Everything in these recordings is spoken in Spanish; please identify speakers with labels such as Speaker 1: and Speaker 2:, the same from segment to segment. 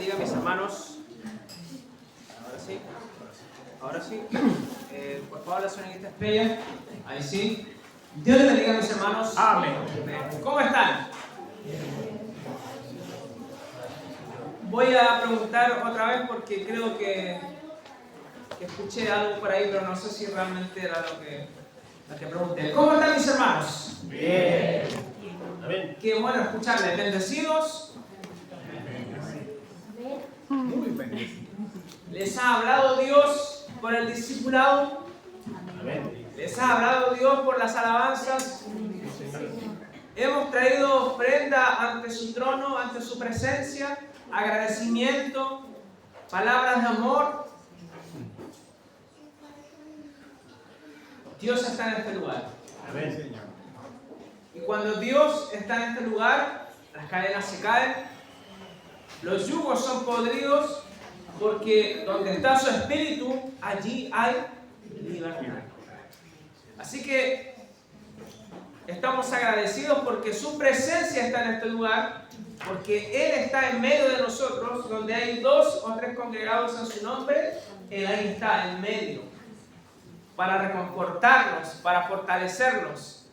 Speaker 1: bendiga, mis hermanos. Ahora sí. Por favor, la señorita estrella. Ahí sí. Dios les bendiga, mis hermanos.
Speaker 2: Amén.
Speaker 1: ¿Cómo están? Voy a preguntar otra vez porque creo que escuché algo por ahí, pero no sé si realmente era lo que pregunté. ¿Cómo están, mis hermanos?
Speaker 2: Bien. Amén.
Speaker 1: Qué bueno escucharles. ¿Bendecidos?
Speaker 2: Muy bendecido.
Speaker 1: ¿Les ha hablado Dios por el discipulado?
Speaker 2: Amén.
Speaker 1: ¿Les ha hablado Dios por las alabanzas? Hemos traído ofrenda ante su trono, ante su presencia, agradecimiento, palabras de amor. Dios está en este lugar.
Speaker 2: Amén, Señor.
Speaker 1: Y cuando Dios está en este lugar, las cadenas se caen, los yugos son podridos, porque donde está su espíritu, allí hay libertad. Así que estamos agradecidos porque su presencia está en este lugar, porque Él está en medio de nosotros. Donde hay 2 o 3 congregados en su nombre, Él ahí está en medio, para reconfortarnos, para fortalecernos,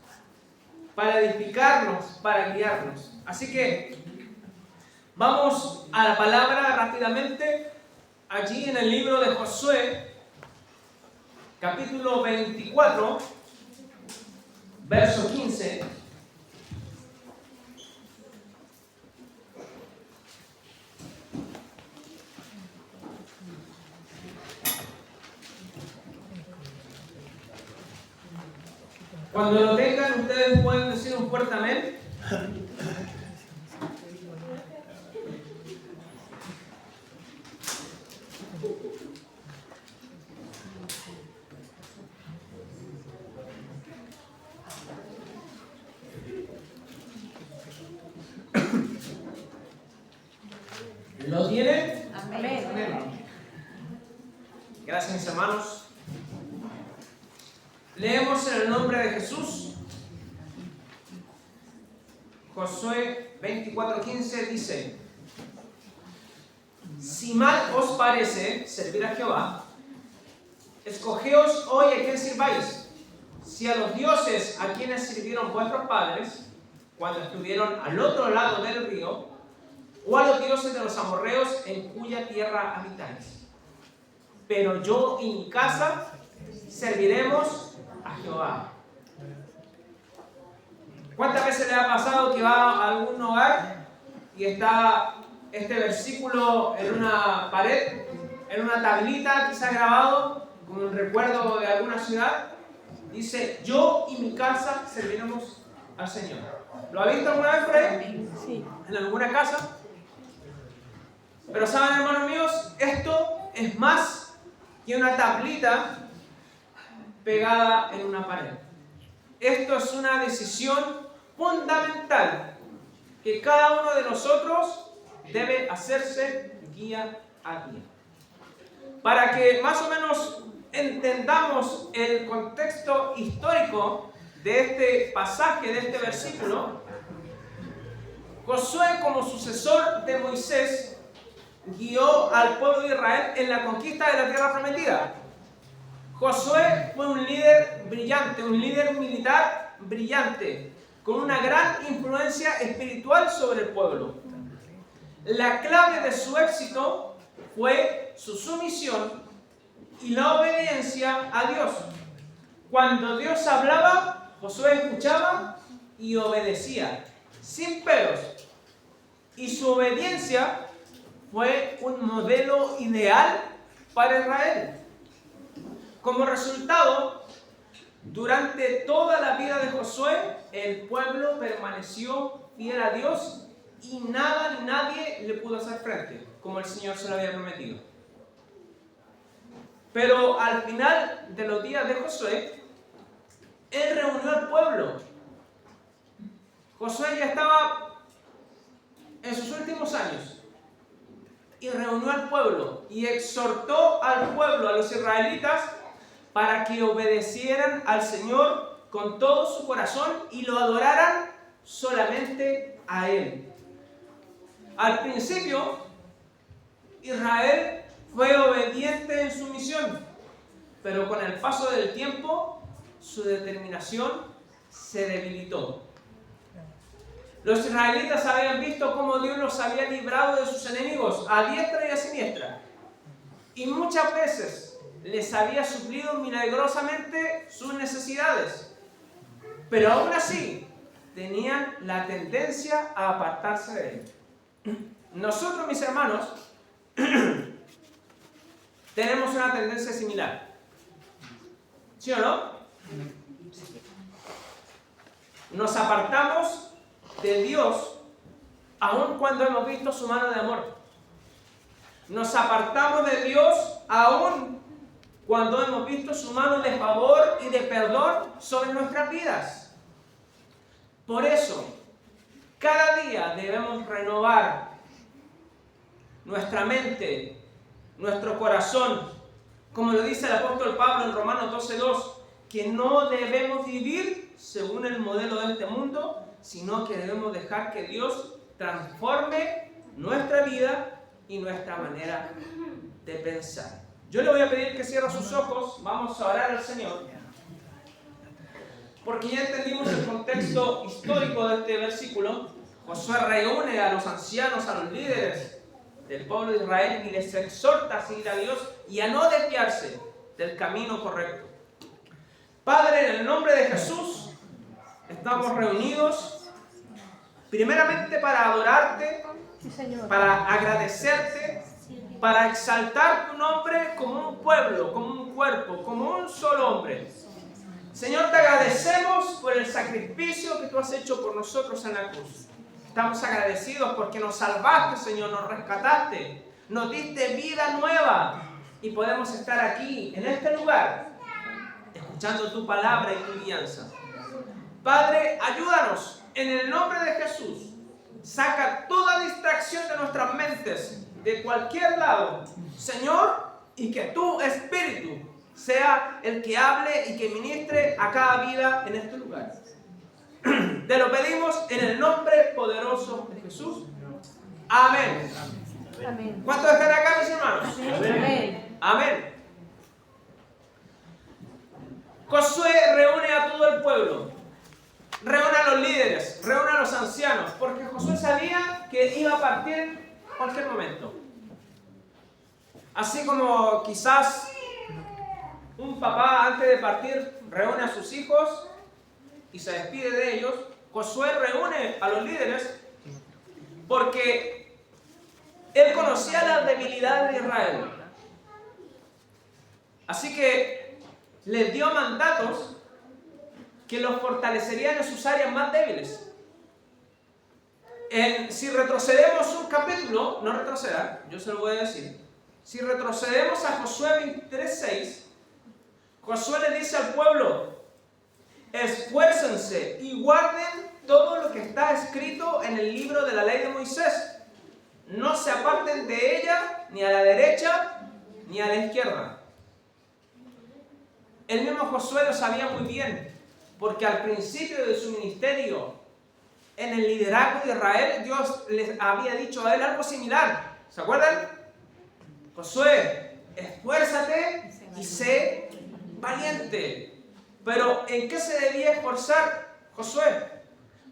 Speaker 1: para edificarnos, para guiarnos. Así que vamos a la palabra rápidamente. Allí en el libro de Josué, capítulo 24, verso 15. Cuando lo tengan, ustedes pueden decir un fuerte amén. ¿Lo tienen?
Speaker 3: Amén.
Speaker 1: Amén. Gracias, mis hermanos. Leemos en el nombre de Jesús. Josué 24:15 dice: si mal os parece servir a Jehová, escogeos hoy a quién sirváis, si a los dioses a quienes sirvieron vuestros padres cuando estuvieron al otro lado del río, o a los dioses de los amorreos en cuya tierra habitáis. Pero yo y mi casa serviremos a Jehová. ¿Cuántas veces le ha pasado que va a algún hogar y está este versículo en una pared, en una tablita quizás grabado, como un recuerdo de alguna ciudad? Dice: yo y mi casa serviremos al Señor. ¿Lo ha visto alguna vez por ahí?
Speaker 3: Sí.
Speaker 1: ¿En alguna casa? Pero saben, hermanos míos, esto es más que una tablita pegada en una pared. Esto es una decisión fundamental que cada uno de nosotros debe hacerse día a día. Para que más o menos entendamos el contexto histórico de este pasaje, de este versículo, Josué, como sucesor de Moisés, guió al pueblo de Israel en la conquista de la tierra prometida. Josué fue un líder brillante, un líder militar brillante, con una gran influencia espiritual sobre el pueblo. La clave de su éxito fue su sumisión y la obediencia a Dios. Cuando Dios hablaba, Josué escuchaba y obedecía, sin peros. Y su obediencia fue un modelo ideal para Israel. Como resultado, durante toda la vida de Josué, el pueblo permaneció fiel a Dios y nada ni nadie le pudo hacer frente, como el Señor se lo había prometido. Pero al final de los días de Josué, Él reunió al pueblo. Josué ya estaba en sus últimos años y reunió al pueblo y exhortó al pueblo, a los israelitas, para que obedecieran al Señor con todo su corazón y lo adoraran solamente a Él. Al principio, Israel fue obediente en su misión, pero con el paso del tiempo, su determinación se debilitó. Los israelitas habían visto cómo Dios los había librado de sus enemigos a diestra y a siniestra, y muchas veces les había suplido milagrosamente sus necesidades, pero aún así tenían la tendencia a apartarse de Él. Nosotros, mis hermanos, tenemos una tendencia similar. ¿Sí o no? Nos apartamos de Dios aun cuando hemos visto su mano de amor. Nos apartamos de Dios aun cuando hemos visto su mano de favor y de perdón sobre nuestras vidas. Por eso, cada día debemos renovar nuestra mente, nuestro corazón, como lo dice el apóstol Pablo en Romanos 12:2, que no debemos vivir según el modelo de este mundo, sino que debemos dejar que Dios transforme nuestra vida y nuestra manera de pensar. Yo le voy a pedir que cierre sus ojos, vamos a orar al Señor, porque ya entendimos el contexto histórico de este versículo. Josué reúne a los ancianos, a los líderes del pueblo de Israel y les exhorta a seguir a Dios y a no desviarse del camino correcto. Padre, en el nombre de Jesús, estamos reunidos primeramente para adorarte, para agradecerte, para exaltar tu nombre como un pueblo, como un cuerpo, como un solo hombre. Señor, te agradecemos por el sacrificio que tú has hecho por nosotros en la cruz. Estamos agradecidos porque nos salvaste, Señor, nos rescataste, nos diste vida nueva y podemos estar aquí, en este lugar, escuchando tu palabra y tu guianza. Padre, ayúdanos en el nombre de Jesús. Saca toda distracción de nuestras mentes, de cualquier lado, Señor, y que tu Espíritu sea el que hable y que ministre a cada vida en este lugar. Te lo pedimos en el nombre poderoso de Jesús. Amén.
Speaker 3: Amén.
Speaker 1: ¿Cuántos están acá, mis hermanos?
Speaker 3: Amén.
Speaker 1: Amén. Josué reúne a todo el pueblo, reúne a los líderes, reúne a los ancianos, porque Josué sabía que iba a partir en cualquier momento. Así como quizás un papá antes de partir reúne a sus hijos y se despide de ellos, Josué reúne a los líderes porque él conocía las debilidades de Israel. Así que les dio mandatos que los fortalecerían en sus áreas más débiles. Si retrocedemos un capítulo, no retroceda, yo se lo voy a decir. Si retrocedemos a Josué 23:6, Josué le dice al pueblo: esfuércense y guarden todo lo que está escrito en el libro de la ley de Moisés. No se aparten de ella ni a la derecha ni a la izquierda. El mismo Josué lo sabía muy bien, porque al principio de su ministerio, en el liderazgo de Israel, Dios les había dicho a él algo similar. ¿Se acuerdan? Josué, esfuérzate y sé valiente. Pero ¿en qué se debía esforzar Josué?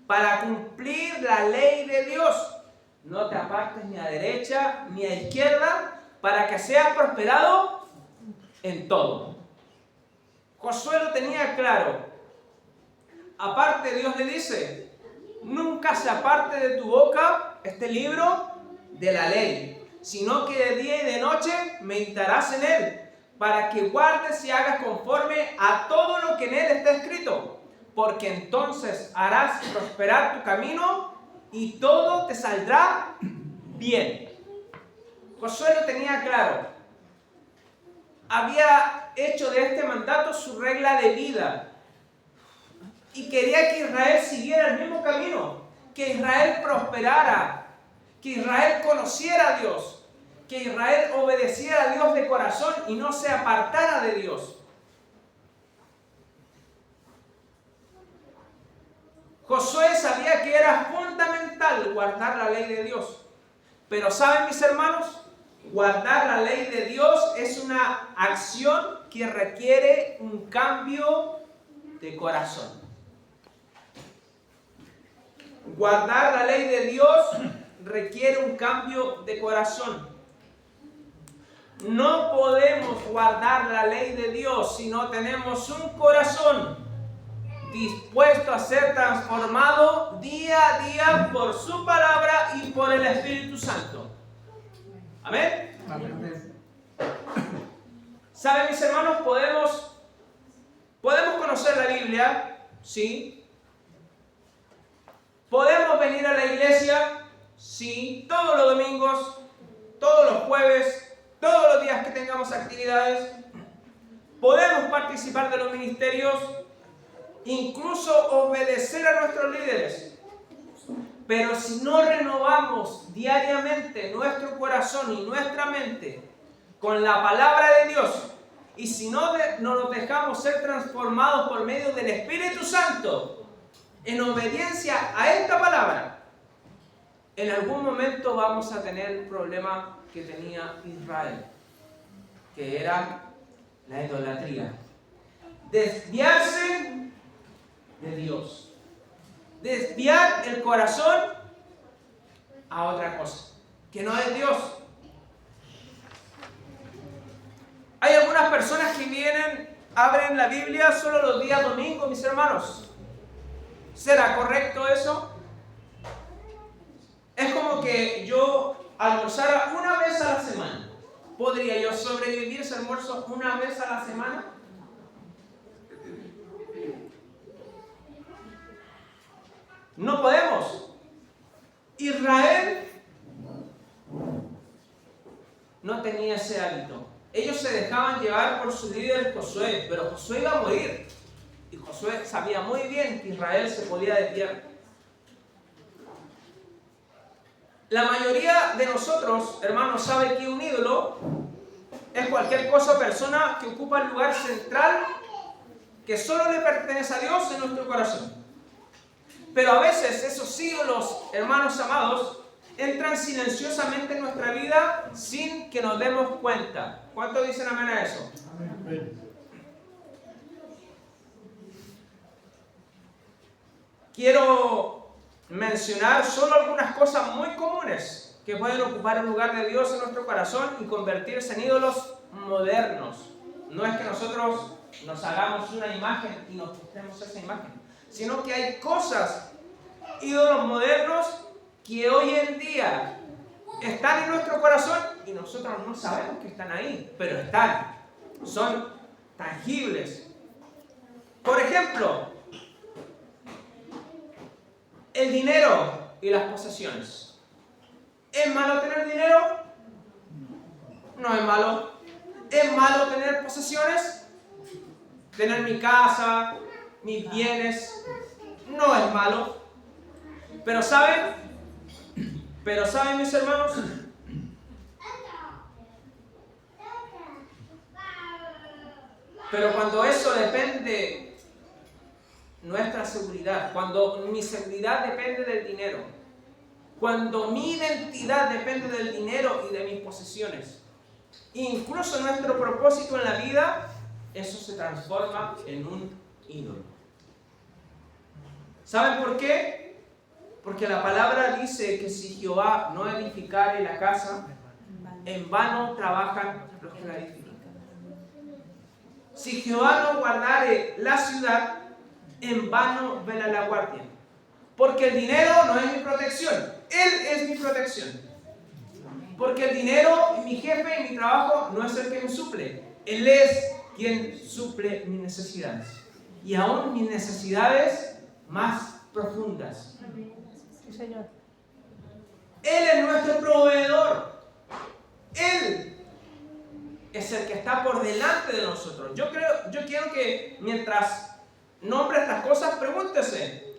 Speaker 1: Para cumplir la ley de Dios. No te apartes ni a derecha ni a izquierda, para que seas prosperado en todo. Josué lo tenía claro. Aparte, Dios le dice: nunca se aparte de tu boca este libro de la ley, sino que de día y de noche meditarás en él, para que guardes y hagas conforme a todo lo que en él está escrito, porque entonces harás prosperar tu camino y todo te saldrá bien. Josué lo tenía claro. Había hecho de este mandato su regla de vida y quería que Israel siguiera el mismo camino, que Israel prosperara, que Israel conociera a Dios, que Israel obedeciera a Dios de corazón y no se apartara de Dios. Josué sabía que era fundamental guardar la ley de Dios. Pero ¿saben, mis hermanos? Guardar la ley de Dios es una acción que requiere un cambio de corazón. Guardar la ley de Dios requiere un cambio de corazón. No podemos guardar la ley de Dios si no tenemos un corazón dispuesto a ser transformado día a día por su palabra y por el Espíritu Santo. Amén. ¿Saben, mis hermanos? Podemos conocer la Biblia, sí. Podemos venir a la iglesia, sí, todos los domingos, todos los jueves, todos los días que tengamos actividades. Podemos participar de los ministerios, incluso obedecer a nuestros líderes. Pero si no renovamos diariamente nuestro corazón y nuestra mente con la palabra de Dios, y si no nos dejamos ser transformados por medio del Espíritu Santo en obediencia a esta palabra, en algún momento vamos a tener el problema que tenía Israel, que era la idolatría. Desviarse de Dios. Desviar el corazón a otra cosa, que no es Dios. Hay algunas personas que vienen, abren la Biblia solo los días domingos, mis hermanos. ¿Será correcto eso? Es como que yo almorzara una vez a la semana. ¿Podría yo sobrevivir ese almuerzo una vez a la semana? No podemos. Israel no tenía ese hábito. Ellos se dejaban llevar por su líder Josué, pero Josué iba a morir. Y Josué sabía muy bien que Israel se podía desviar. La mayoría de nosotros, hermanos, sabe que un ídolo es cualquier cosa o persona que ocupa el lugar central que solo le pertenece a Dios en nuestro corazón. Pero a veces esos ídolos, hermanos amados, entran silenciosamente en nuestra vida sin que nos demos cuenta. ¿Cuántos dicen amén a eso? Amén. Quiero mencionar solo algunas cosas muy comunes que pueden ocupar el lugar de Dios en nuestro corazón y convertirse en ídolos modernos. No es que nosotros nos hagamos una imagen y nos pintemos esa imagen, sino que hay cosas, ídolos modernos, que hoy en día están en nuestro corazón y nosotros no sabemos que están ahí, pero están, son tangibles. Por ejemplo, el dinero y las posesiones. ¿Es malo tener dinero? No es malo. ¿Es malo tener posesiones? Tener mi casa, mis bienes, no es malo. Pero ¿saben, mis hermanos? Pero cuando eso depende nuestra seguridad, cuando mi seguridad depende del dinero, cuando mi identidad depende del dinero y de mis posesiones, incluso nuestro propósito en la vida, eso se transforma en un ídolo. ¿Saben por qué? Porque la palabra dice que si Jehová no edificare la casa, en vano trabajan los que la edifican. Si Jehová no guardare la ciudad, en vano vela la guardia. Porque el dinero no es mi protección, Él es mi protección. Porque el dinero, mi jefe y mi trabajo no es el que me suple, Él es quien suple mis necesidades. Y aún mis necesidades más profundas.
Speaker 3: Sí, Señor.
Speaker 1: Él es nuestro proveedor. Él es el que está por delante de nosotros. Yo quiero que mientras nombre estas cosas, pregúntese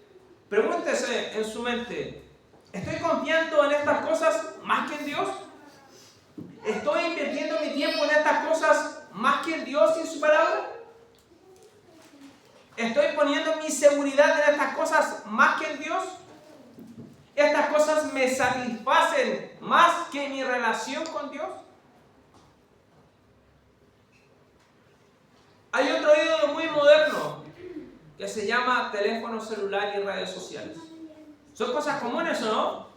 Speaker 1: en su mente: ¿estoy confiando en estas cosas más que en Dios? ¿Estoy invirtiendo mi tiempo en estas cosas más que en Dios y en su palabra? ¿Estoy poniendo mi seguridad en estas cosas más que en Dios? ¿Estas cosas me satisfacen más que mi relación con Dios? Hay otro ídolo muy moderno que se llama teléfono celular y redes sociales. ¿Son cosas comunes o no?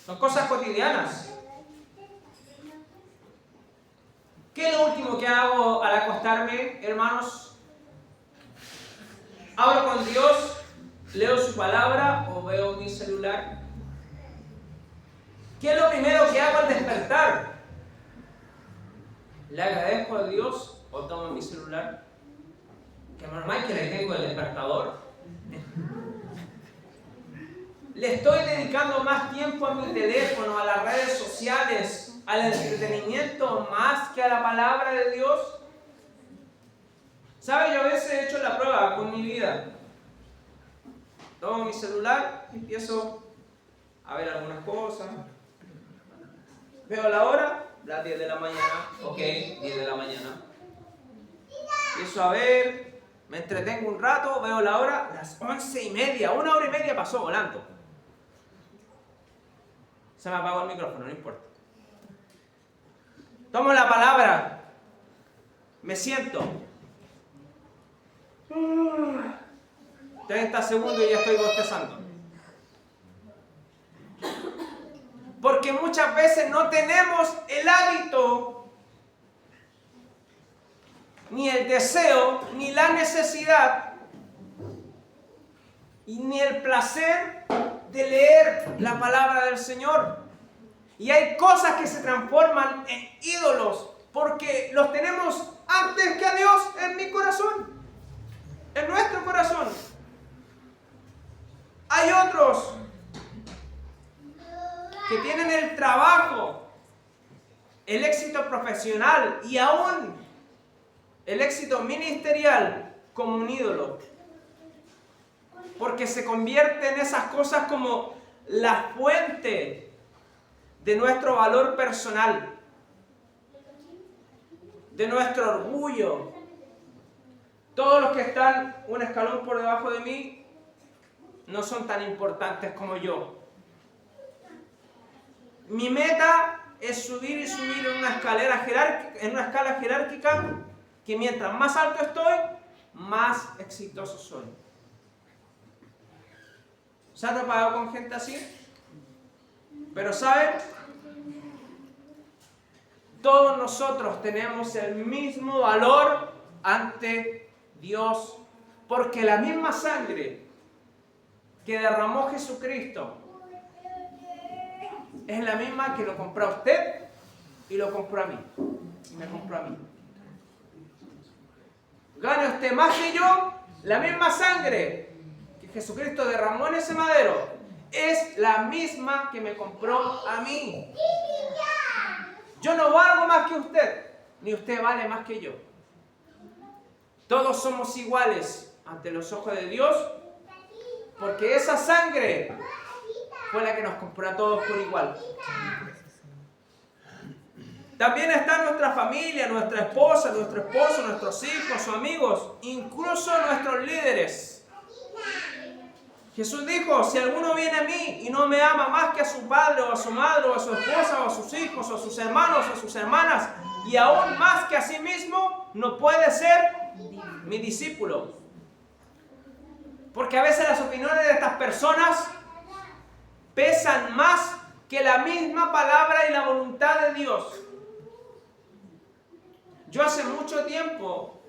Speaker 1: Son cosas cotidianas. ¿Qué es lo último que hago al acostarme, hermanos? ¿Hablo con Dios? ¿Leo su palabra o veo mi celular? ¿Qué es lo primero que hago al despertar? ¿Le agradezco a Dios o tomo mi celular? Que normal que le tengo el despertador. ¿Le estoy dedicando más tiempo a mi teléfono, a las redes sociales, al entretenimiento más que a la palabra de Dios? ¿Sabe? Yo a veces he hecho la prueba con mi vida. Tomo mi celular y empiezo a ver algunas cosas. Veo la hora, las 10 de la mañana. Ok, 10 de la mañana. Empiezo a ver, me entretengo un rato, veo la hora, las 11:30. 1 hora y media pasó volando. Se me apagó el micrófono, no importa. Tomo la palabra, me siento. 30 segundos y ya estoy bostezando. Porque muchas veces no tenemos el hábito, ni el deseo, ni la necesidad, y ni el placer de leer la palabra del Señor. Y hay cosas que se transforman en ídolos porque los tenemos antes que a Dios en mi corazón, en nuestro corazón. Hay otros que tienen el trabajo, el éxito profesional y aún el éxito ministerial como un ídolo. Porque se convierte en esas cosas como la fuente de nuestro valor personal, de nuestro orgullo. Todos los que están un escalón por debajo de mí no son tan importantes como yo. Mi meta es subir y subir en una escala jerárquica que mientras más alto estoy, más exitoso soy. ¿Se ha topado con gente así? Pero ¿saben? Todos nosotros tenemos el mismo valor ante Dios, porque la misma sangre que derramó Jesucristo es la misma que lo compró a usted y lo compró a mí. Y me compró a mí. Gane usted más que yo, la misma sangre que Jesucristo derramó en ese madero es la misma que me compró a mí. Yo no valgo más que usted, ni usted vale más que yo. Todos somos iguales ante los ojos de Dios, porque esa sangre fue la que nos compró a todos por igual. También está nuestra familia, nuestra esposa, nuestro esposo, nuestros hijos, sus amigos, incluso nuestros líderes. Jesús dijo, si alguno viene a mí y no me ama más que a su padre o a su madre o a su esposa o a sus hijos o a sus hermanos o a sus hermanas y aún más que a sí mismo, no puede ser mi discípulo. Porque a veces las opiniones de estas personas pesan más que la misma palabra y la voluntad de Dios. Yo hace mucho tiempo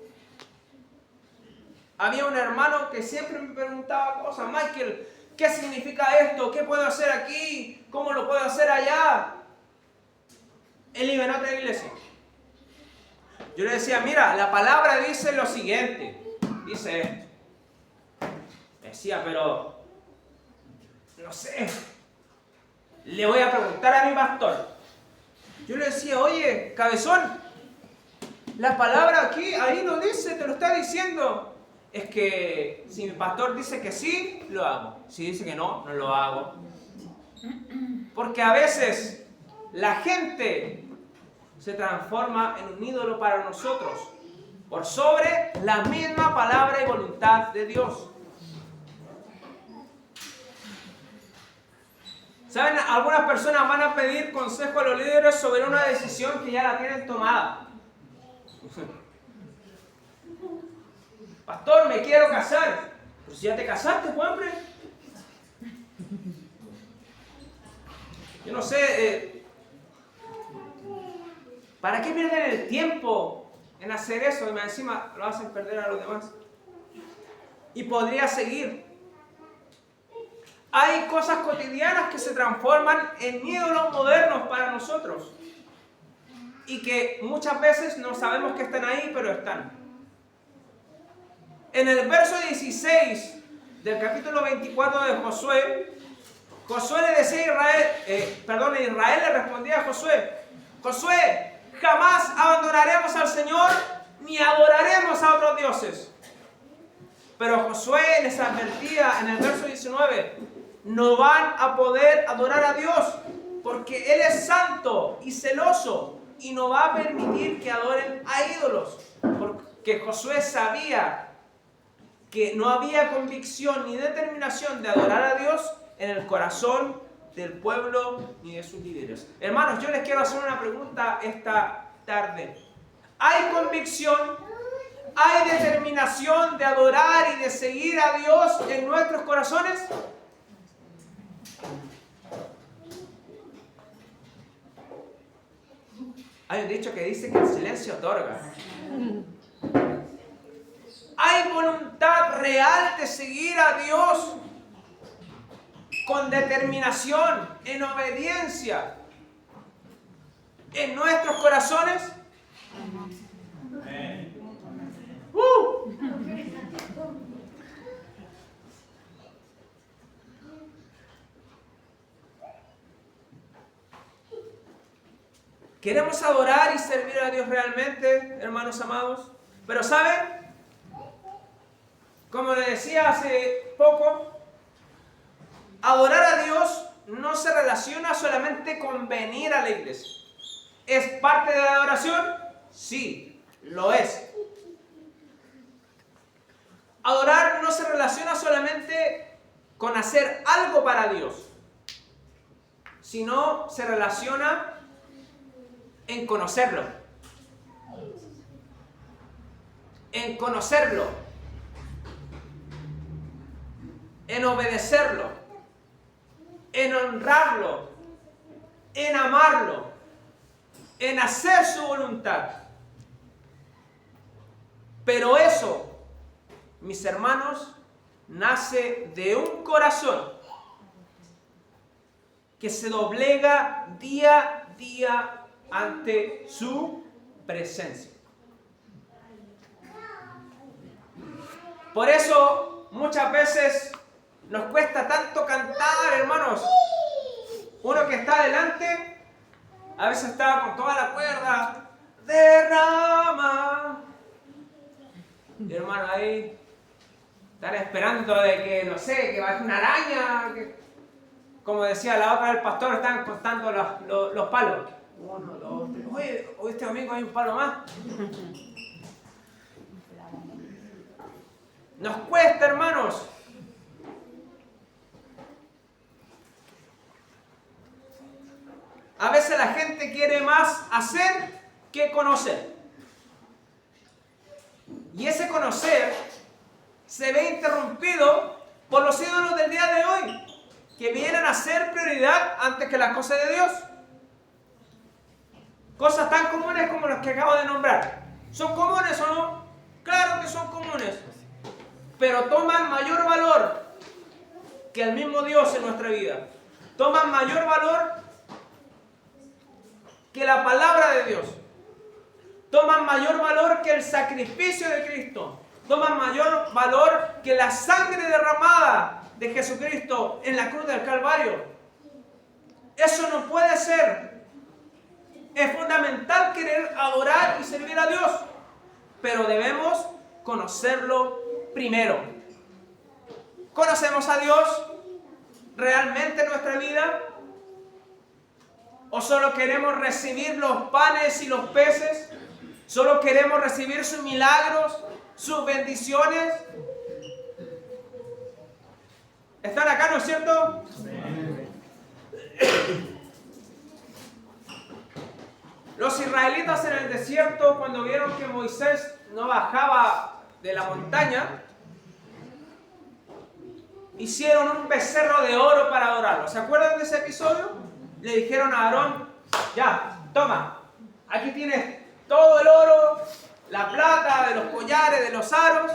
Speaker 1: había un hermano que siempre me preguntaba cosas. Michael, ¿qué significa esto? ¿Qué puedo hacer aquí? ¿Cómo lo puedo hacer allá? Él iba en otra iglesia. Yo le decía, mira, la palabra dice lo siguiente. Dice esto. Decía, pero no sé. Le voy a preguntar a mi pastor. Yo le decía, oye, cabezón, la palabra aquí, ahí no dice, te lo está diciendo. Es que si mi pastor dice que sí, lo hago. Si dice que no, no lo hago. Porque a veces la gente se transforma en un ídolo para nosotros por sobre la misma palabra y voluntad de Dios. ¿Saben? Algunas personas van a pedir consejo a los líderes sobre una decisión que ya la tienen tomada. me quiero casar. Pero si ya te casaste, pues, hombre. Yo no sé, ¿para qué pierden el tiempo en hacer eso? Y más encima lo hacen perder a los demás. Y podría seguir. Hay cosas cotidianas que se transforman en ídolos modernos para nosotros. Y que muchas veces no sabemos que están ahí, pero están. En el verso 16 del capítulo 24 de Josué, Josué le decía a Israel le respondía a Josué: Josué, jamás abandonaremos al Señor ni adoraremos a otros dioses. Pero Josué les advertía en el verso 19: no van a poder adorar a Dios porque Él es santo y celoso y no va a permitir que adoren a ídolos. Porque Josué sabía que no había convicción ni determinación de adorar a Dios en el corazón del pueblo ni de sus líderes. Hermanos, yo les quiero hacer una pregunta esta tarde. ¿Hay convicción, hay determinación de adorar y de seguir a Dios en nuestros corazones? Hay un dicho que dice que el silencio otorga. ¿Hay voluntad real de seguir a Dios con determinación, en obediencia, en nuestros corazones? ¿Queremos adorar y servir a Dios realmente, hermanos amados? Pero ¿saben? Como les decía hace poco, adorar a Dios no se relaciona solamente con venir a la iglesia. ¿Es parte de la adoración? Sí, lo es. Adorar no se relaciona solamente con hacer algo para Dios, sino se relaciona en conocerlo. En conocerlo. En obedecerlo. En honrarlo. En amarlo. En hacer su voluntad. Pero eso, mis hermanos, nace de un corazón que se doblega día a día ante su presencia. Por eso muchas veces nos cuesta tanto cantar, hermanos. Uno que está adelante a veces está con toda la cuerda, derrama. Y hermano, ahí están esperando de que, no sé, que baje una araña. Como decía la otra, el pastor, están contando los palos. 1, 2, 3. Oye, hoy este domingo hay un palo más. Nos cuesta, hermanos. A veces la gente quiere más hacer que conocer. Y ese conocer se ve interrumpido por los ídolos del día de hoy, que vienen a ser prioridad antes que las cosas de Dios. Cosas tan comunes como las que acabo de nombrar. ¿Son comunes o no? Claro que son comunes. Pero toman mayor valor que el mismo Dios en nuestra vida. Toman mayor valor que la palabra de Dios. Toman mayor valor que el sacrificio de Cristo. Toman mayor valor que la sangre derramada de Jesucristo en la cruz del Calvario. Eso no puede ser. Es fundamental querer adorar y servir a Dios, pero debemos conocerlo primero. ¿Conocemos a Dios realmente en nuestra vida? ¿O solo queremos recibir los panes y los peces? ¿Solo queremos recibir sus milagros, sus bendiciones? ¿Están acá, no es cierto? Los israelitas en el desierto, cuando vieron que Moisés no bajaba de la montaña, hicieron un becerro de oro para adorarlo. ¿Se acuerdan de ese episodio? Le dijeron a Aarón, ya, toma, aquí tienes todo el oro, la plata, de los collares, de los aros,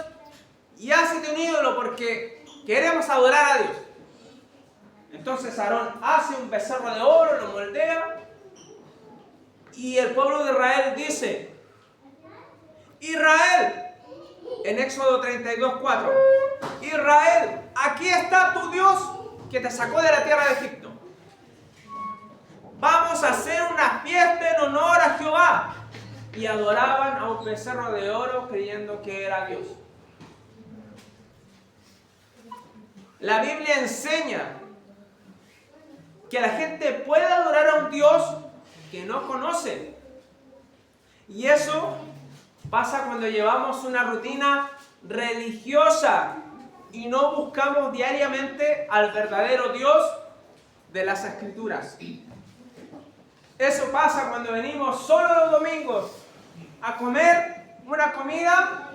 Speaker 1: y hácete un ídolo porque queremos adorar a Dios. Entonces Aarón hace un becerro de oro, lo moldea, y el pueblo de Israel dice, Israel, en Éxodo 32:4, Israel, aquí está tu Dios que te sacó de la tierra de Egipto. Vamos a hacer una fiesta en honor a Jehová. Y adoraban a un becerro de oro creyendo que era Dios. La Biblia enseña que la gente puede adorar a un Dios que no conoce. Y eso pasa cuando llevamos una rutina religiosa y no buscamos diariamente al verdadero Dios de las Escrituras. Eso pasa cuando venimos solo los domingos a comer una comida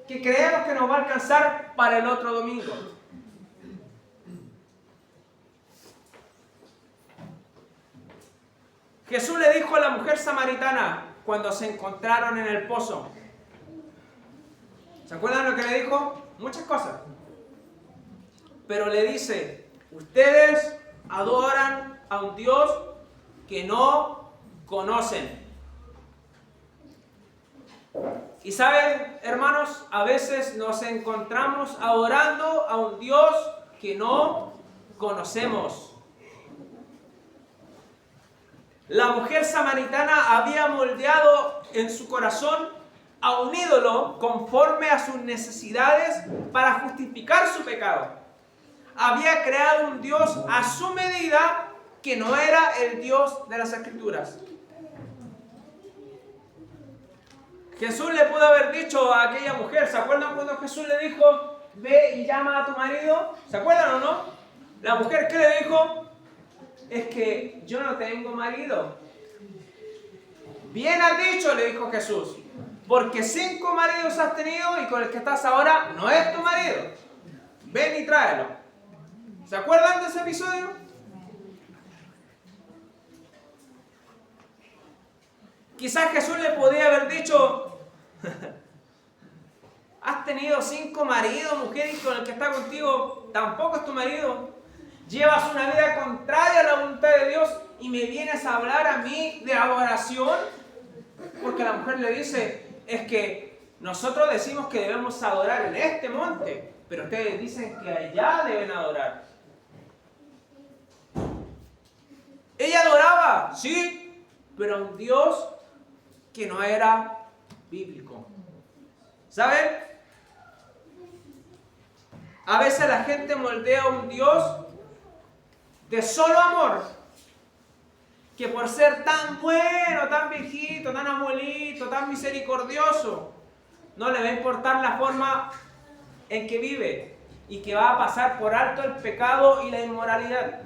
Speaker 1: que creemos que nos va a alcanzar para el otro domingo. Jesús le dijo a la mujer samaritana cuando se encontraron en el pozo. ¿Se acuerdan lo que le dijo? Muchas cosas. Pero le dice, ustedes adoran a un Dios que no conocen. Y saben, hermanos, a veces nos encontramos adorando a un Dios que no conocemos. La mujer samaritana había moldeado en su corazón a un ídolo conforme a sus necesidades para justificar su pecado. Había creado un Dios a su medida que no era el Dios de las Escrituras. Jesús le pudo haber dicho a aquella mujer, ¿se acuerdan cuando Jesús le dijo, ve y llama a tu marido? ¿Se acuerdan o no? La mujer, ¿qué le dijo? Es que yo no tengo marido. Bien has dicho, le dijo Jesús, porque 5 maridos has tenido y con el que estás ahora no es tu marido. Ven y tráelo. ¿Se acuerdan de ese episodio? Quizás Jesús le podía haber dicho, has tenido 5 maridos, mujer, y con el que está contigo tampoco es tu marido. Llevas una vida contraria a la voluntad de Dios y me vienes a hablar a mí de adoración. Porque la mujer le dice, es que nosotros decimos que debemos adorar en este monte, pero ustedes dicen que allá deben adorar. Ella adoraba, sí, pero a un Dios que no era bíblico. ¿Saben? A veces la gente moldea a un Dios de solo amor, que por ser tan bueno, tan viejito, tan abuelito, tan misericordioso, no le va a importar la forma en que vive y que va a pasar por alto el pecado y la inmoralidad.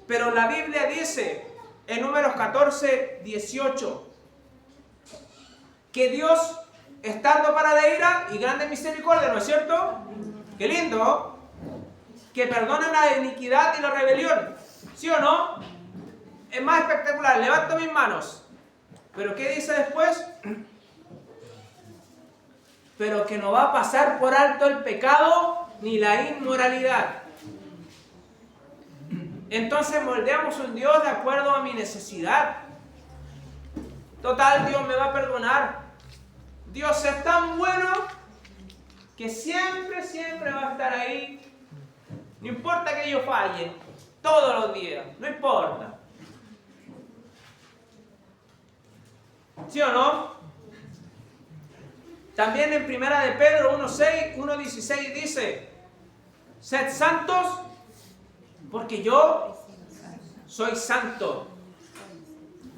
Speaker 1: Pero la Biblia dice en Números 14:18 que Dios es tardo para la ira y grande en misericordia, ¿no es cierto? ¡Qué lindo! Que perdona la iniquidad y la rebelión, ¿sí o no? Es más espectacular, levanto mis manos. ¿Pero qué dice después? Pero que no va a pasar por alto el pecado ni la inmoralidad. Entonces moldeamos un Dios de acuerdo a mi necesidad. Total, Dios me va a perdonar. Dios es tan bueno que siempre va a estar ahí. No importa que yo falle, todos los días, no importa. ¿Sí o no? También en Primera de Pedro 1:16 dice, sed santos porque yo soy santo.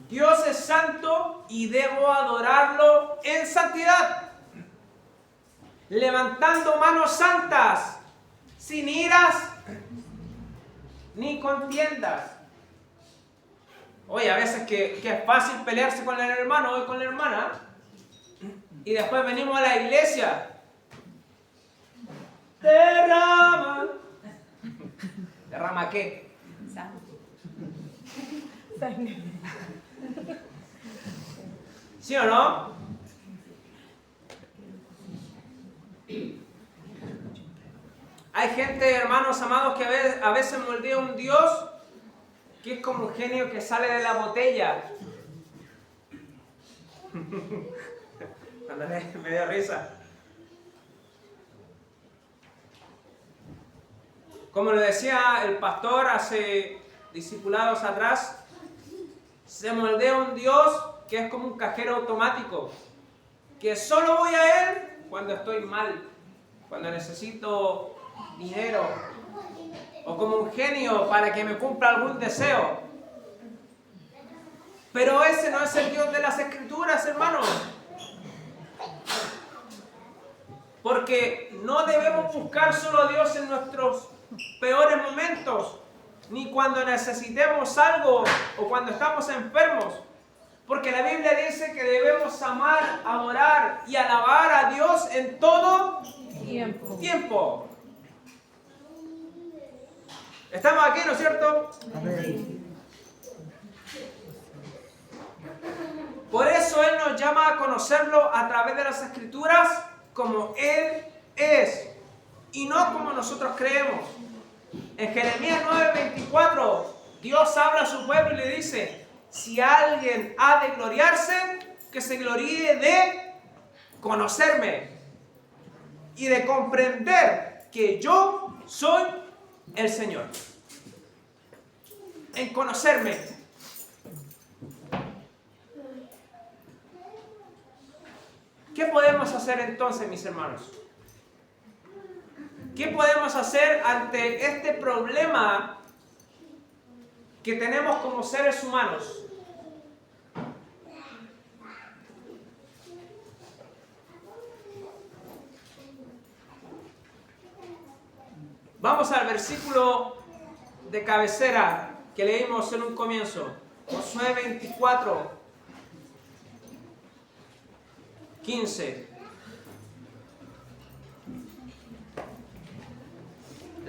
Speaker 1: Dios es santo y debo adorarlo en santidad, levantando manos santas, sin iras ni contiendas. Oye, a veces que es fácil pelearse con el hermano o con la hermana y después venimos a la iglesia derrama. ¿Derrama qué?
Speaker 3: Sangre.
Speaker 1: ¿Sí o no? Hay gente, hermanos amados, que a veces moldea un Dios que es como un genio que sale de la botella. Cuando me dio risa. Como lo decía el pastor hace discipulados atrás, se moldea un Dios que es como un cajero automático, que solo voy a Él cuando estoy mal, cuando necesito dinero, o como un genio para que me cumpla algún deseo. Pero ese no es el Dios de las Escrituras, hermanos. Porque no debemos buscar solo a Dios en nuestros peores momentos, ni cuando necesitemos algo o cuando estamos enfermos. Porque la Biblia dice que debemos amar, adorar y alabar a Dios en todo tiempo. Estamos aquí, ¿no es cierto?
Speaker 3: Amén.
Speaker 1: Por eso Él nos llama a conocerlo a través de las Escrituras como Él es y no como nosotros creemos. En Jeremías 9:24, Dios habla a su pueblo y le dice: si alguien ha de gloriarse, que se gloríe de conocerme y de comprender que yo soy el Señor. En conocerme. ¿Qué podemos hacer entonces, mis hermanos? ¿Qué podemos hacer ante este problema que tenemos como seres humanos? Vamos al versículo de cabecera que leímos en un comienzo, Josué 24, 15.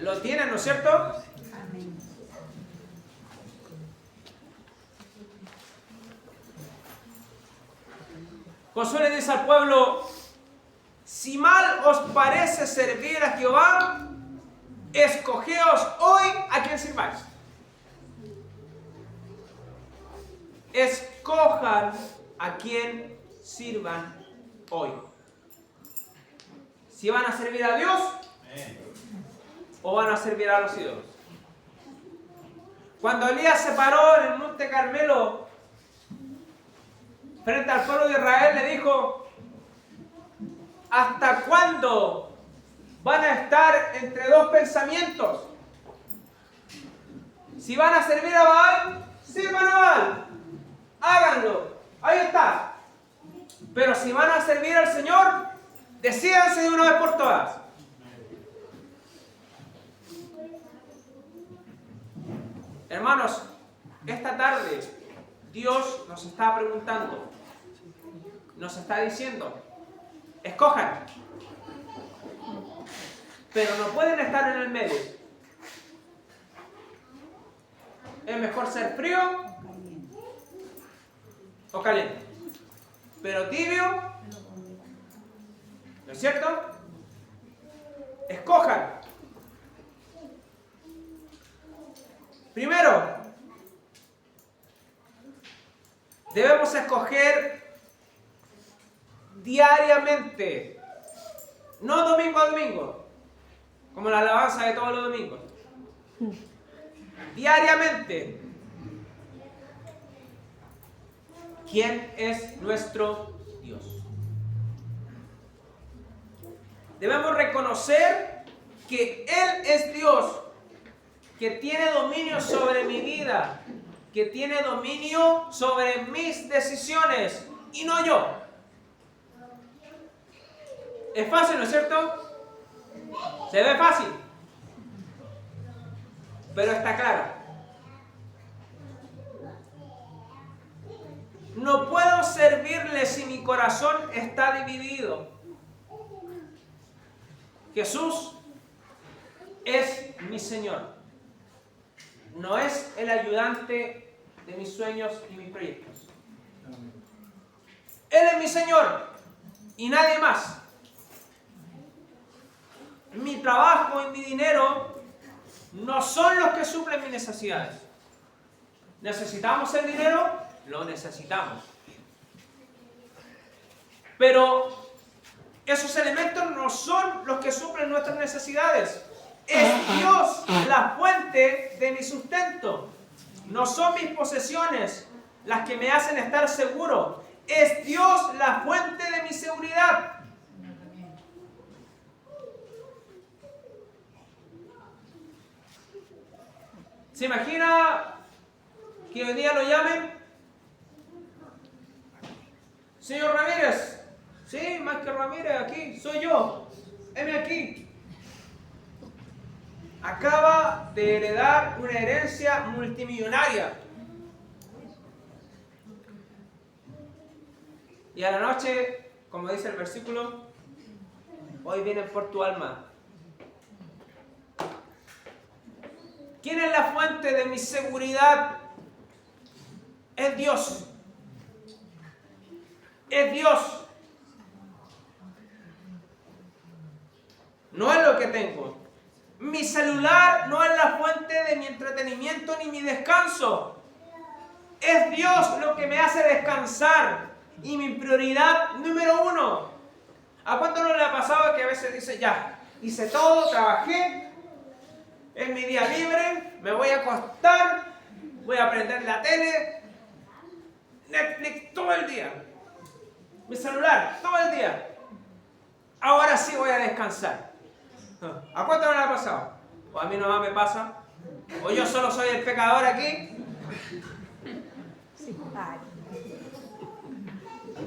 Speaker 1: ¿Lo tienen, no es cierto?
Speaker 3: Amén.
Speaker 1: Josué le dice al pueblo: si mal os parece servir a Jehová, escogeos hoy a quién sirváis. Escojan a quién sirvan hoy. Si van a servir a Dios o van a servir a los ídolos. Cuando Elías se paró en el monte Carmelo frente al pueblo de Israel, le dijo: ¿hasta cuándo van a estar entre dos pensamientos? Si van a servir a Baal, sirvan a Baal. Háganlo. Ahí está. Pero si van a servir al Señor, decídanse de una vez por todas. Hermanos, esta tarde Dios nos está preguntando, nos está diciendo: escojan. Pero no pueden estar en el medio. Es mejor ser frío o caliente. Pero tibio, ¿no es cierto? Escojan. Primero, debemos escoger diariamente, no domingo a domingo, como la alabanza de todos los domingos. Diariamente. ¿Quién es nuestro Dios? Debemos reconocer que Él es Dios, que tiene dominio sobre mi vida, que tiene dominio sobre mis decisiones y no yo. Es fácil, ¿no es cierto? Se ve fácil, pero está claro. No puedo servirle si mi corazón está dividido. Jesús es mi Señor. No es el ayudante de mis sueños y mis proyectos. Él es mi Señor y nadie más. Mi trabajo y mi dinero no son los que suplen mis necesidades. ¿Necesitamos el dinero? Lo necesitamos. Pero esos elementos no son los que suplen nuestras necesidades. Es Dios la fuente de mi sustento. No son mis posesiones las que me hacen estar seguro. Es Dios la fuente de mi seguridad. ¿Se imagina que hoy día lo llamen? Señor Ramírez. Sí, Michael Ramírez, aquí, soy yo. Heme aquí. Acaba de heredar una herencia multimillonaria. Y a la noche, como dice el versículo, hoy vienen por tu alma. ¿Quién es la fuente de mi seguridad? Es Dios. Es Dios. No es lo que tengo. Mi celular no es la fuente de mi entretenimiento ni mi descanso. Es Dios lo que me hace descansar y mi prioridad número uno. ¿A cuánto no le ha pasado que a veces dice, ya, hice todo, trabajé, es mi día libre, me voy a acostar, voy a prender la tele, Netflix todo el día, mi celular todo el día, ahora sí voy a descansar? ¿A cuánto no le ha pasado? O a mí nomás me pasa, o yo solo soy el pecador aquí.
Speaker 3: Sí, vale.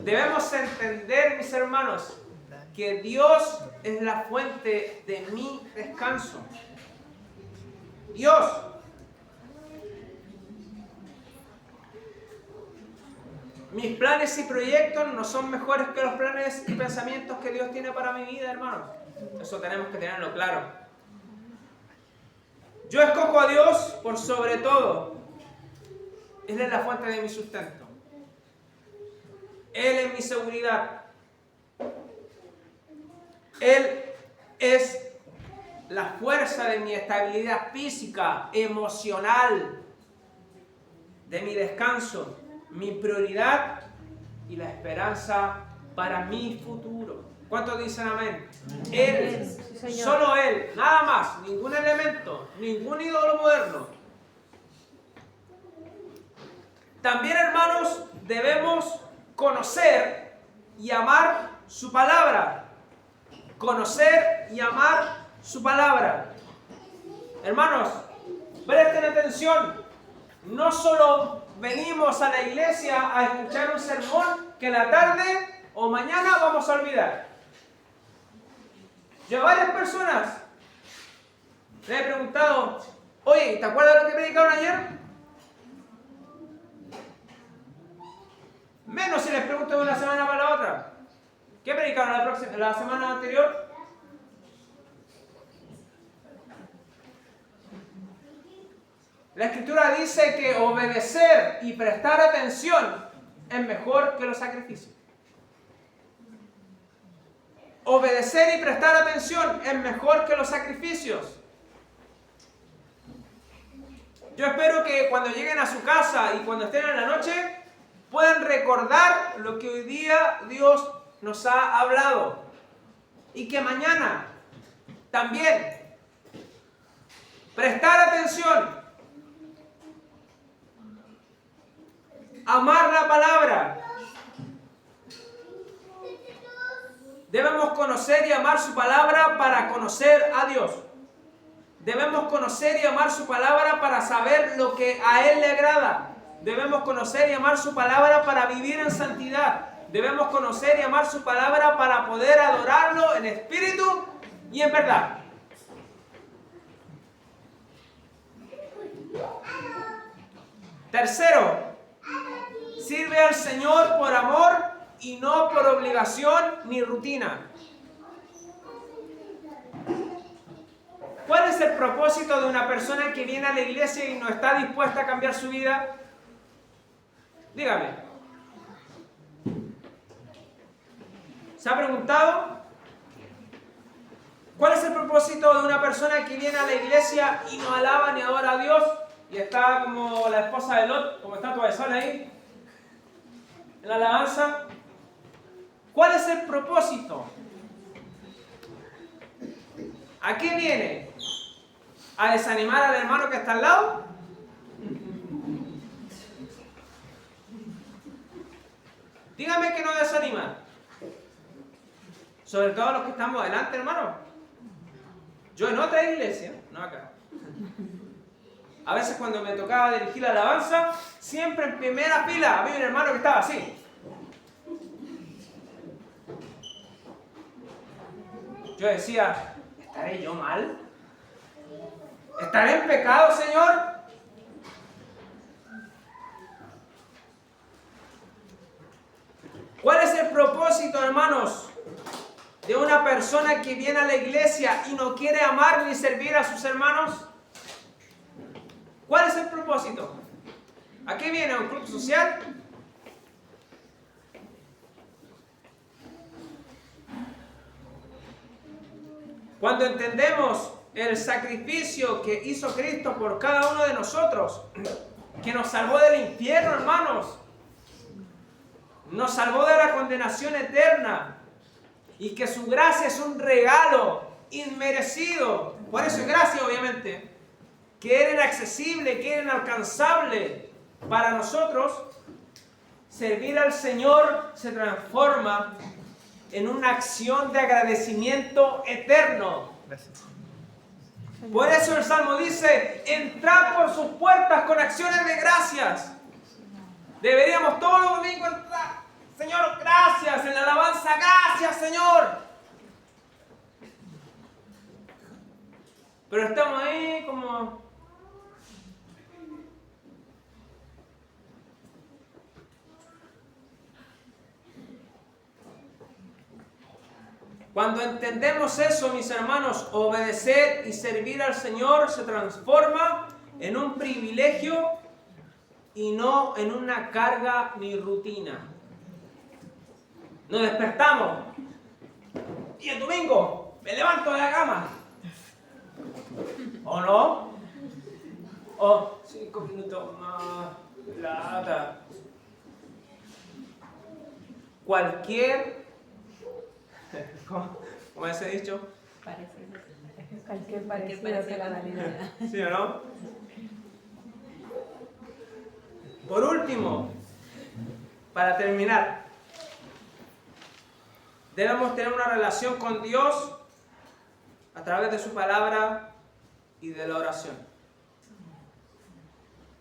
Speaker 1: Debemos entender, mis hermanos, que Dios es la fuente de mi descanso. Dios. Mis planes y proyectos no son mejores que los planes y pensamientos que Dios tiene para mi vida, hermanos. Eso tenemos que tenerlo claro. Yo escojo a Dios por sobre todo. Él es la fuente de mi sustento. Él es mi seguridad. Él es la fuerza de mi estabilidad física, emocional, de mi descanso, mi prioridad y la esperanza para mi futuro. ¿Cuántos dicen amén? Él,
Speaker 3: Sí, Señor.
Speaker 1: solo Él, nada más, ningún elemento, ningún ídolo moderno. También, hermanos, debemos conocer y amar su palabra. Conocer y amar su palabra. Hermanos, presten atención. No solo venimos a la iglesia a escuchar un sermón que la tarde o mañana vamos a olvidar. Yo a varias personas les he preguntado, oye, ¿te acuerdas de lo que predicaron ayer? Menos si les pregunto de una semana para la otra. ¿Qué predicaron la semana anterior? La Escritura dice que obedecer y prestar atención es mejor que los sacrificios. Obedecer y prestar atención es mejor que los sacrificios. Yo espero que cuando lleguen a su casa y cuando estén en la noche puedan recordar lo que hoy día Dios nos ha hablado. Y que mañana también prestar atención, amar la palabra. Debemos conocer y amar su palabra para conocer a Dios. Debemos conocer y amar su palabra para saber lo que a Él le agrada. Debemos conocer y amar su palabra para vivir en santidad. Debemos conocer y amar su palabra para poder adorarlo en espíritu y en verdad. Tercero, sirve al Señor por amor y no por obligación ni rutina. ¿Cuál es el propósito de una persona que viene a la iglesia y no está dispuesta a cambiar su vida? Dígame. ¿Se ha preguntado? ¿Cuál es el propósito de una persona que viene a la iglesia y no alaba ni adora a Dios? Y está como la esposa de Lot, como estatua de sal ahí, en la alabanza. ¿Cuál es el propósito? ¿A qué viene? ¿A desanimar al hermano que está al lado? Dígame que no desanima. Sobre todo los que estamos adelante, hermano. Yo en otra iglesia, no acá. A veces cuando me tocaba dirigir la alabanza, siempre en primera fila había un hermano que estaba así. Yo decía, ¿estaré yo mal? ¿Estaré en pecado, Señor? ¿Cuál es el propósito, hermanos, de una persona que viene a la iglesia y no quiere amar ni servir a sus hermanos? ¿Cuál es el propósito? ¿A qué viene? ¿A un club social? Cuando entendemos el sacrificio que hizo Cristo por cada uno de nosotros, que nos salvó del infierno, hermanos, nos salvó de la condenación eterna, y que su gracia es un regalo inmerecido, por eso es gracia obviamente, que era inaccesible, que era inalcanzable para nosotros, servir al Señor se transforma en una acción de agradecimiento eterno.
Speaker 2: Gracias.
Speaker 1: Por eso el Salmo dice, entrad por sus puertas con acciones de gracias. Deberíamos todos los domingos entrar, Señor, gracias, en la alabanza, gracias, Señor. Pero estamos ahí como... Cuando entendemos eso, mis hermanos, obedecer y servir al Señor se transforma en un privilegio y no en una carga ni rutina. Nos despertamos y el domingo me levanto de la cama. ¿O no? O 5 minutos más. Plata. Cualquier... ¿Cómo es ese dicho?
Speaker 3: Cualquier parecido que la realidad.
Speaker 1: ¿Sí o no? Por último, para terminar, debemos tener una relación con Dios a través de su palabra y de la oración.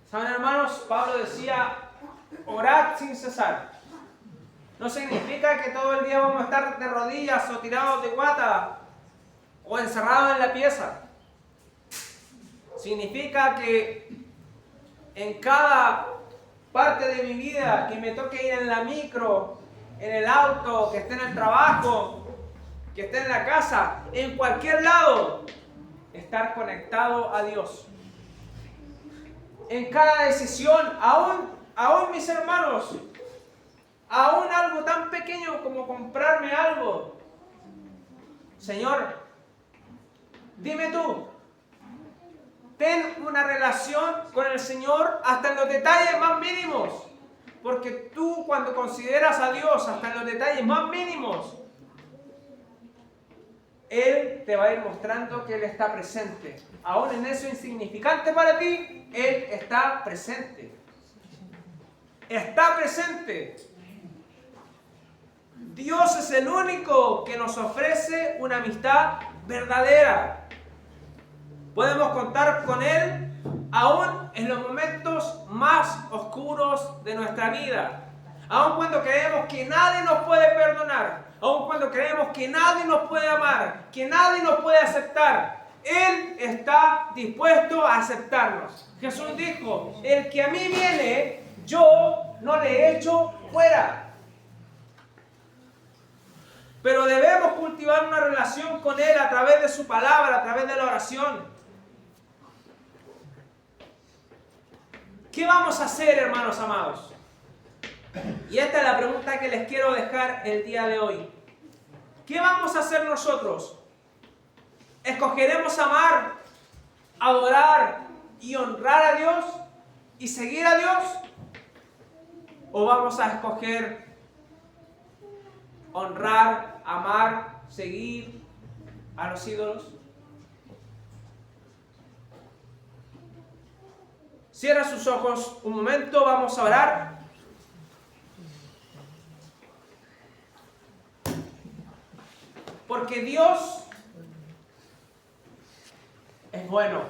Speaker 1: ¿Saben, hermanos? Pablo decía, orad sin cesar. No significa que todo el día vamos a estar de rodillas o tirados de guata o encerrados en la pieza. Significa que en cada parte de mi vida que me toque ir en la micro, en el auto, que esté en el trabajo, que esté en la casa, en cualquier lado, estar conectado a Dios. En cada decisión, aún mis hermanos, aún algo tan pequeño como comprarme algo. Señor, dime tú, ten una relación con el Señor hasta en los detalles más mínimos. Porque tú cuando consideras a Dios hasta en los detalles más mínimos, Él te va a ir mostrando que Él está presente. Aún en eso insignificante para ti, Él está presente. Está presente. Dios es el único que nos ofrece una amistad verdadera. Podemos contar con Él aún en los momentos más oscuros de nuestra vida. Aún cuando creemos que nadie nos puede perdonar. Aún cuando creemos que nadie nos puede amar. Que nadie nos puede aceptar. Él está dispuesto a aceptarnos. Jesús dijo, el que a mí viene, yo no le echo fuera. Pero debemos cultivar cultivar una relación con Él a través de su palabra, a través de la oración. ¿Qué vamos a hacer, hermanos amados? Y esta es la pregunta que les quiero dejar el día de hoy. ¿Qué vamos a hacer nosotros? ¿Escogeremos amar, adorar y honrar a Dios y seguir a Dios? ¿O vamos a escoger honrar, amar, seguir a los ídolos? Cierra sus ojos un momento, vamos a orar. Porque Dios es bueno.